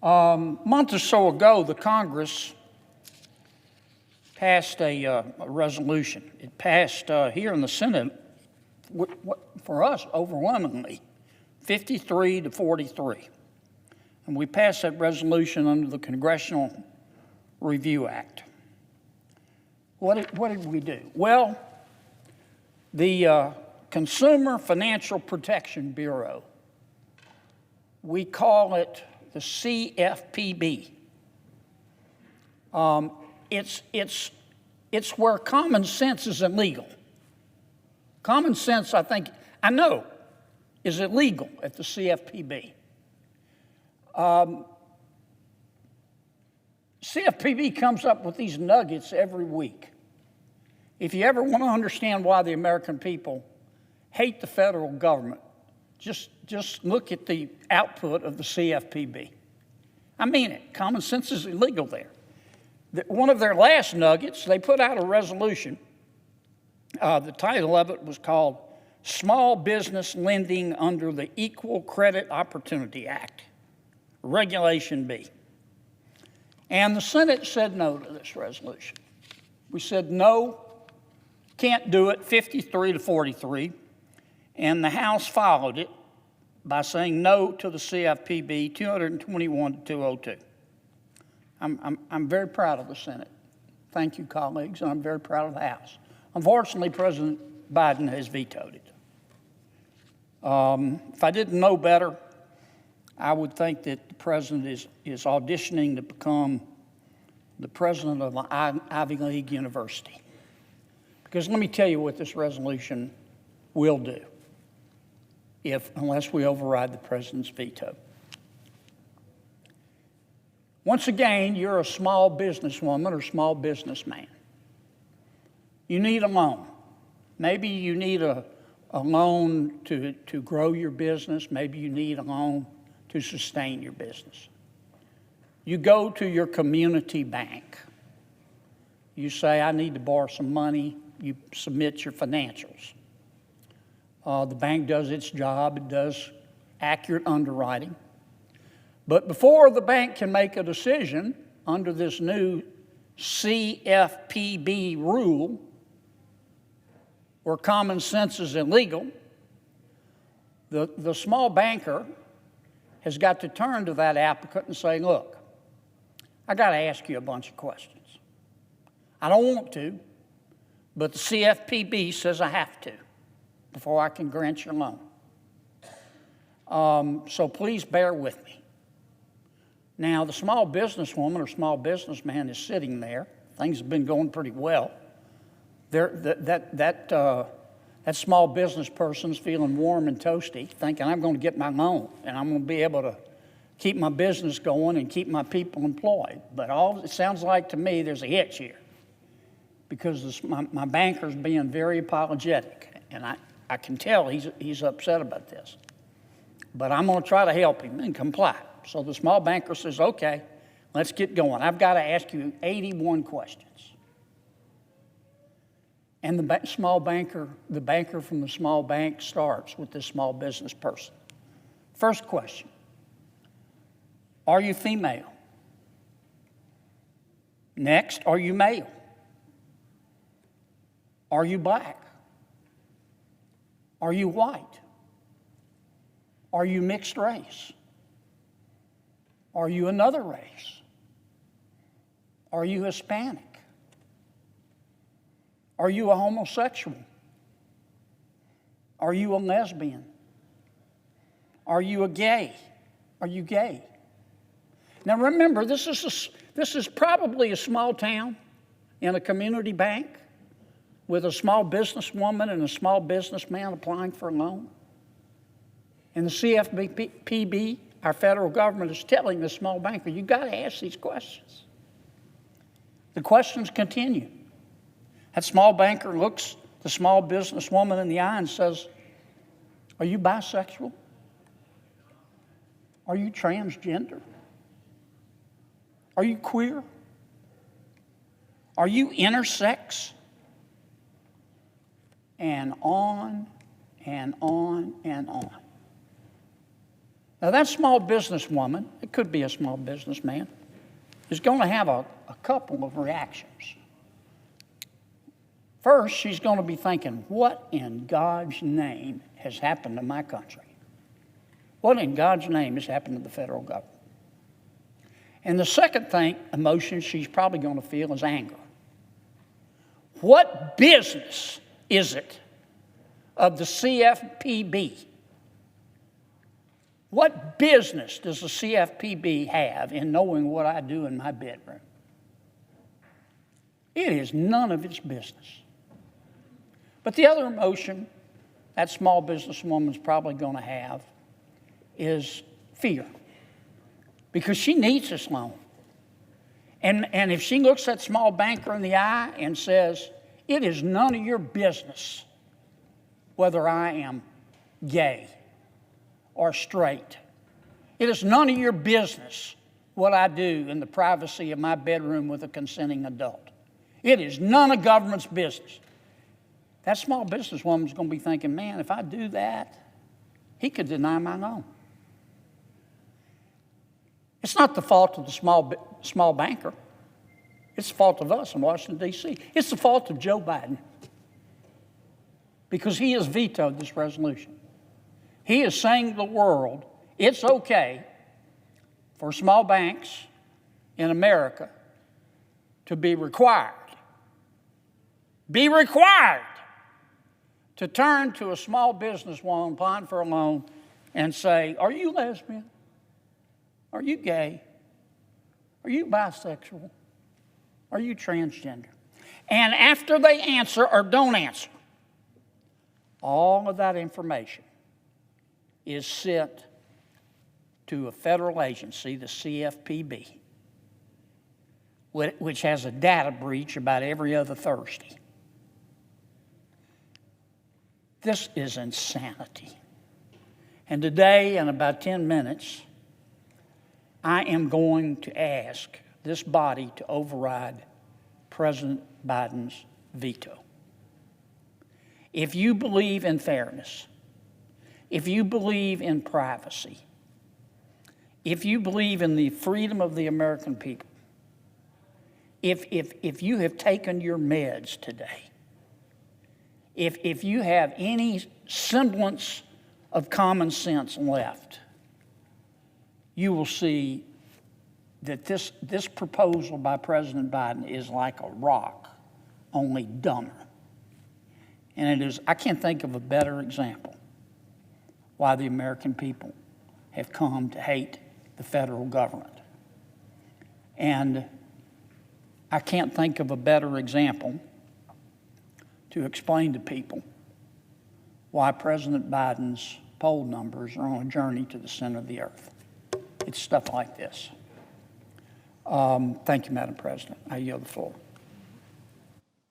A month or so ago, the Congress passed a resolution. It passed here in the Senate, for us, overwhelmingly, 53 to 43. And we passed that resolution under the Congressional Review Act. What did we do? Well, the Consumer Financial Protection Bureau, we call it the CFPB. It's where common sense is illegal. Common sense, I know, is illegal at the CFPB. CFPB comes up with these nuggets every week. If you ever want to understand why the American people hate the federal government, just look at the output of the CFPB. I mean it. Common sense is illegal there. One of their last nuggets, they put out a resolution. The title of it was called Small Business Lending Under the Equal Credit Opportunity Act, Regulation B. And the Senate said no to this resolution. We said no, can't do it, 53 to 43. And the House followed it by saying no to the CFPB, 221 to 202. I'm very proud of the Senate. Thank you, colleagues, and I'm very proud of the House. Unfortunately, President Biden has vetoed it. If I didn't know better, I would think that the president is auditioning to become the president of an Ivy League university. Because let me tell you what this resolution will do, unless we override the president's veto. Once again, you're a small businesswoman or small businessman. You need a loan. Maybe you need a loan to grow your business. Maybe you need a loan to sustain your business. You go to your community bank. You say, I need to borrow some money. You submit your financials. The bank does its job. It does accurate underwriting. But before the bank can make a decision under this new CFPB rule, where common sense is illegal, the small banker has got to turn to that applicant and say, look, I got to ask you a bunch of questions. I don't want to, but the CFPB says I have to before I can grant your loan. So please bear with me. Now, the small businesswoman or small businessman is sitting there. Things have been going pretty well. That small business person's feeling warm and toasty, thinking I'm going to get my loan and I'm going to be able to keep my business going and keep my people employed. But it sounds like to me there's a hitch here, because my banker's being very apologetic, and I can tell he's upset about this. But I'm going to try to help him and comply. So the small banker says, okay, let's get going. I've got to ask you 81 questions. And the banker from the small bank starts with this small business person. First question, are you female? Next, are you male? Are you black? Are you white? Are you mixed race? Are you another race? Are you Hispanic? Are you a homosexual? Are you a lesbian? Are you a gay? Are you gay? Now remember, this is probably a small town in a community bank with a small businesswoman and a small businessman applying for a loan. And the CFPB, our federal government, is telling the small banker, you've got to ask these questions. The questions continue. That small banker looks the small businesswoman in the eye and says, are you bisexual? Are you transgender? Are you queer? Are you intersex? And on and on and on. Now, that small businesswoman, it could be a small businessman, is going to have a couple of reactions. First, she's going to be thinking, what in God's name has happened to my country? What in God's name has happened to the federal government? And the second emotion she's probably going to feel is anger. What business is it of the CFPB? What business does the CFPB have in knowing what I do in my bedroom? It is none of its business. But the other emotion that small businesswoman's probably going to have is fear, because she needs this loan. And if she looks that small banker in the eye and says, it is none of your business whether I am gay or straight. It is none of your business what I do in the privacy of my bedroom with a consenting adult. It is none of government's business. That small businesswoman's going to be thinking, man, if I do that, he could deny my loan. It's not the fault of the small banker. It's the fault of us in Washington, D.C. It's the fault of Joe Biden, because he has vetoed this resolution. He is saying to the world, it's okay for small banks in America to be required to turn to a small business woman applying for a loan and say, are you lesbian? Are you gay? Are you bisexual? Are you transgender? And after they answer or don't answer, all of that information is sent to a federal agency, the CFPB, which has a data breach about every other Thursday. This is insanity. And today, in about 10 minutes, I am going to ask this body to override President Biden's veto. If you believe in fairness, if you believe in privacy, if you believe in the freedom of the American people, if you have taken your meds today, if you have any semblance of common sense left, you will see that this proposal by President Biden is like a rock, only dumber. And it is, I can't think of a better example why the American people have come to hate the federal government. And I can't think of a better example to explain to people why President Biden's poll numbers are on a journey to the center of the earth. It's stuff like this. Thank you, Madam President. I yield the floor.